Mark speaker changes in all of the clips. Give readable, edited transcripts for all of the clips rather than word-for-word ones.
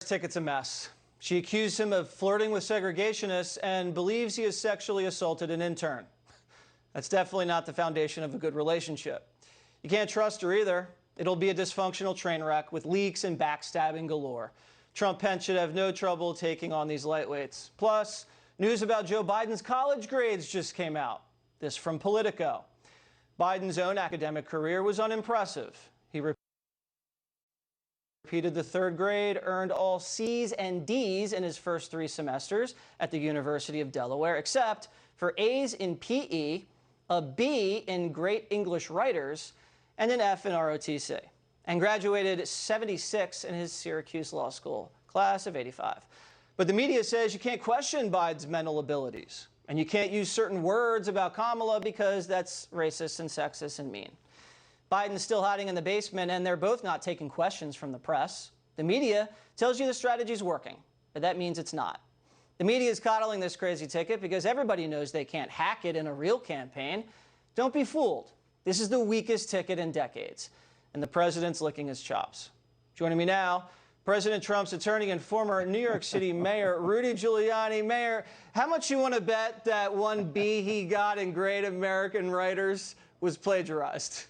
Speaker 1: Ticket's a mess. She accused him of flirting with segregationists and believes he has sexually assaulted an intern. That's definitely not the foundation of a good relationship. You can't trust her either. It'll be a dysfunctional train wreck with leaks and backstabbing galore. Trump Pence should have no trouble taking on these lightweights. Plus, news about Joe Biden's college grades just came out. This from Politico. Biden's own academic career was unimpressive. He repeated the third grade, earned all C's and D's in his first 3 semesters at the University of Delaware, except for A's in PE, a B in Great English Writers, and an F in ROTC, and graduated 76 in his Syracuse Law School class of 85. But the media says you can't question Biden's mental abilities, and you can't use certain words about Kamala because that's racist and sexist and mean. Biden's still hiding in the basement, and they're both not taking questions from the press. The media tells you the strategy's working, but that means it's not. The media is coddling this crazy ticket because everybody knows they can't hack it in a real campaign. Don't be fooled. This is the weakest ticket in decades, and the president's licking his chops. Joining me now, President Trump's attorney and former New York City Mayor Rudy Giuliani. Mayor, how much you want to bet that one B he got in Great American Writers was plagiarized?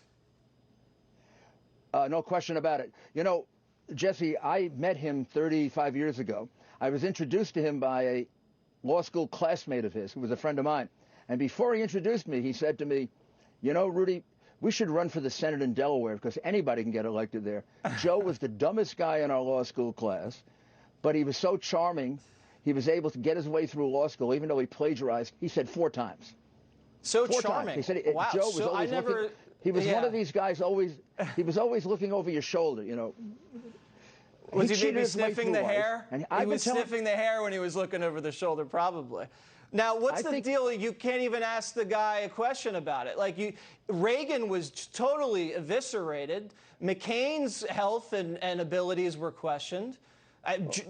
Speaker 2: No question about it. You know, Jesse, I met him 35 years ago. I was introduced to him by a law school classmate of his who was a friend of mine. And before he introduced me, he said to me, you know, Rudy, we should run for the Senate in Delaware because anybody can get elected there. Joe was the dumbest guy in our law school class, but he was so charming. He was able to get his way through law school, even though he plagiarized, he said 4 times.
Speaker 1: So
Speaker 2: 4
Speaker 1: charming.
Speaker 2: times. He said
Speaker 1: wow.
Speaker 2: Joe was
Speaker 1: so
Speaker 2: always looking. He was one of these guys he was always looking over your shoulder, you know.
Speaker 1: Was he maybe sniffing the hair?
Speaker 2: He
Speaker 1: was sniffing the hair when he was looking over the shoulder, probably. Now, what's the deal? You can't even ask the guy a question about it. Like, Reagan was totally eviscerated. McCain's health and abilities were questioned.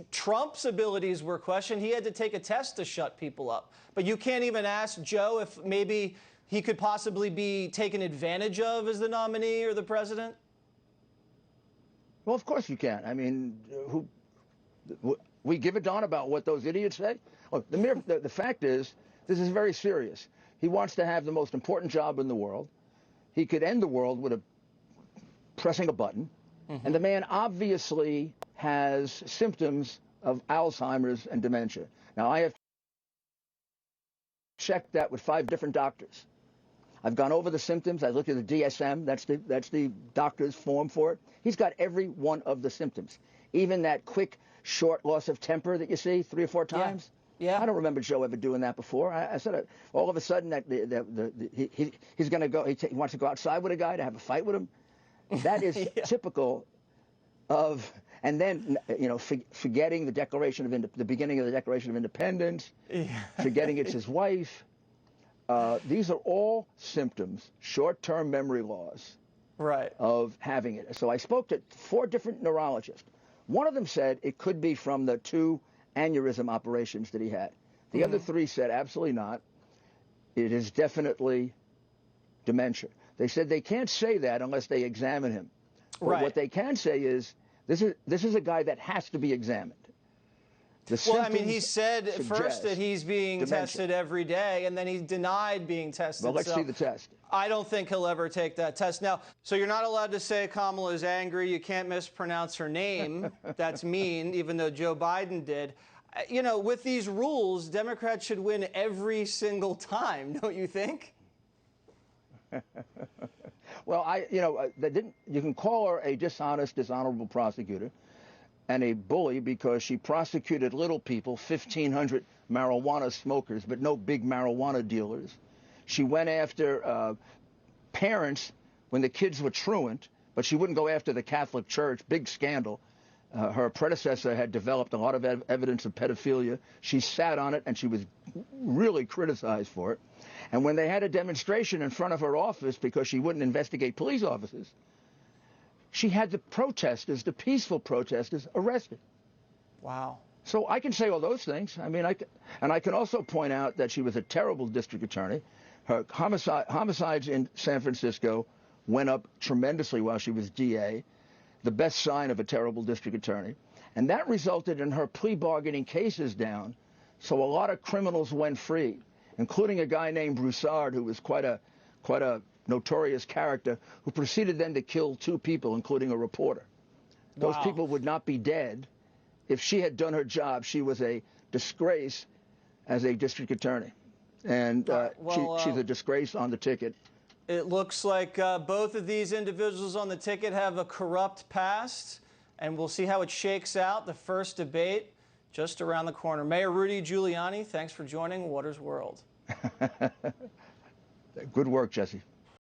Speaker 1: Trump's abilities were questioned. He had to take a test to shut people up. But you can't even ask Joe if maybe he could possibly be taken advantage of as the nominee or the president?
Speaker 2: Well, of course you can. I mean, we give a darn about what those idiots say? Look, the fact is, this is very serious. He wants to have the most important job in the world. He could end the world with pressing a button. Mm-hmm. And the man obviously has symptoms of Alzheimer's and dementia. Now, I have checked that with 5 different doctors. I've gone over the symptoms. I looked at the DSM. That's the doctor's form for it. He's got every one of the symptoms. Even that quick, short loss of temper that you see 3 or 4 times. Yeah. I don't remember Joe ever doing that before. I said all of a sudden that he's going to go. He wants to go outside with a guy to have a fight with him. That is typical of. And then, you know, forgetting the beginning of the Declaration of Independence, forgetting it's his wife. These are all symptoms, short-term memory loss, of having it. So I spoke to 4 different neurologists. One of them said it could be from the 2 aneurysm operations that he had. The other 3 said absolutely not. It is definitely dementia. They said they can't say that unless they examine him. But what they can say is this is a guy that has to be examined.
Speaker 1: Well, I mean, he said first that he's being tested every day, and then he denied being tested.
Speaker 2: Well, let's see the test.
Speaker 1: I don't think he'll ever take that test. Now, so you're not allowed to say Kamala is angry. You can't mispronounce her name. That's mean, even though Joe Biden did. You know, with these rules, Democrats should win every single time, don't you think?
Speaker 2: Well, you can call her a dishonest, dishonorable prosecutor and a bully because she prosecuted little people, 1,500 marijuana smokers, but no big marijuana dealers. She went after parents when the kids were truant, but she wouldn't go after the Catholic Church. Big scandal. Her predecessor had developed a lot of evidence of pedophilia. She sat on it, and she was really criticized for it. And when they had a demonstration in front of her office because she wouldn't investigate police officers, she had the protesters, the peaceful protesters, arrested.
Speaker 1: Wow.
Speaker 2: So I can say all those things. I mean, I can also point out that she was a terrible district attorney. Her homicides in San Francisco went up tremendously while she was DA, the best sign of a terrible district attorney. And that resulted in her plea bargaining cases down. So a lot of criminals went free, including a guy named Broussard, who was quite a notorious character, who proceeded then to kill 2 people, including a reporter. Those
Speaker 1: Wow.
Speaker 2: people would not be dead if she had done her job. She was a disgrace as a district attorney. And she's a disgrace on the ticket.
Speaker 1: It looks like both of these individuals on the ticket have a corrupt past, and we'll see how it shakes out. The first debate just around the corner. Mayor Rudy Giuliani, thanks for joining Watters World.
Speaker 2: Good work, Jesse.